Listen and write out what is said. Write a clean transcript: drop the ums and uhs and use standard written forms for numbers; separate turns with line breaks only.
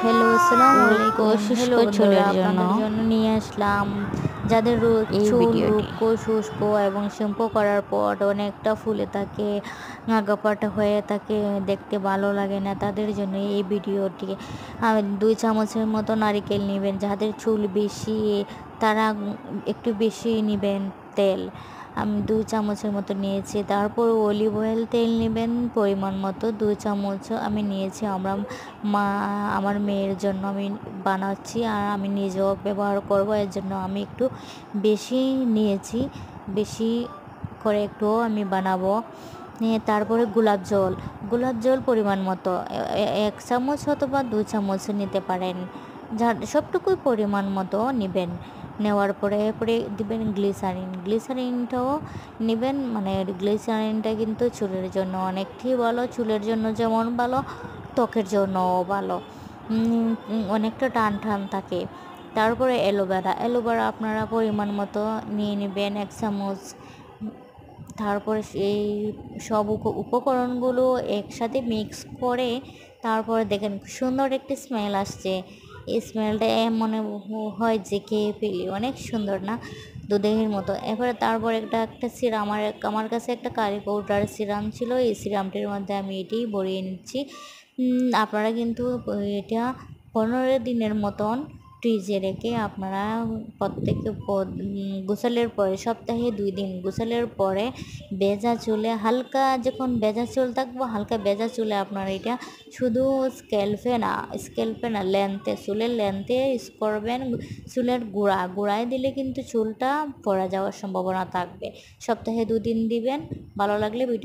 Hello, আসসালামু আলাইকুম।
শুষ্ক
হ্যালো বন্ধুরা,
চুলের জন্য
আপনাদের জন্য নিয়ে আসলাম যাদের
এই
চুল
ভিডিওটি।
রুক্ষ শুষ্ক এবং শ্যাম্পু করার পর অনেকটা ফুলে থাকে, আগাপাটা হয়ে থাকে, দেখতে ভালো লাগে না, তাদের জন্য এই ভিডিওটি। 2 চামচের মতো নারিকেল নেবেন। যাদের চুল বেশি তারা একটু বেশি নেবেন তেল। আমি 2 চামচের মতো নিয়েছি। তারপর অলিভ অয়েল তেল নেবেন পরিমাণ মতো 2 চামচ আমি নিয়েছি। আমার মেয়ের জন্য আমি বানাচ্ছি আর আমি নিজেও ব্যবহার করব, এর জন্য আমি একটু বেশি নিয়েছি, বেশি করে একটু আমি বানাবো। নিয়ে তারপরে গোলাপ জল পরিমাণ মতো 1 চামচ অথবা 2 চামচ নিতে পারেন, যা সবটুকুই পরিমাণ মতো নেবেন। নেওয়ার পরে দিবেন গ্লিসারিনটাও নেবেন। মানে গ্লিসারিনটা কিন্তু চুলের জন্য অনেকটাই ভালো, চুলের জন্য যেমন ভালো ত্বকের জন্যও ভালো। অনেকটা টান টান থাকে। তারপরে অ্যালোভেরা আপনারা পরিমাণ মতো নিয়ে নেবেন 1 চামচ। তারপরে এই সব উপকরণগুলো একসাথে মিক্স করে তারপরে দেখেন সুন্দর একটি স্মেল আসছে। এই স্মেলটা মনে হয় যে খেয়ে ফেলি, অনেক সুন্দর না, দুধের মতো। এবারে তারপর একটা সিরাম, আমার কাছে একটা কারি পাউডার সিরাম ছিল, এই সিরামটির মধ্যে আমি এটি ভরিয়ে নিচ্ছি। আপনারা কিন্তু এটা 15 দিনের মতন ফ্রিজে রেখে আপনারা প্রত্যেকে গোসলের পরে সপ্তাহে 2 দিন গোসলের পরে ভেজা চুলে হালকা, যখন ভেজা চুল থাকবো হালকা ভেজা চুলে আপনারা এটা শুধু স্ক্যাল্পে না লেন্থে, চুলের লেন্থে ইউজ করবেন। চুলের গোড়ায় দিলে কিন্তু চুলটা পড়ে যাওয়ার সম্ভাবনা থাকবে। সপ্তাহে 2 দিন দিবেন। ভালো লাগলে ভিডিও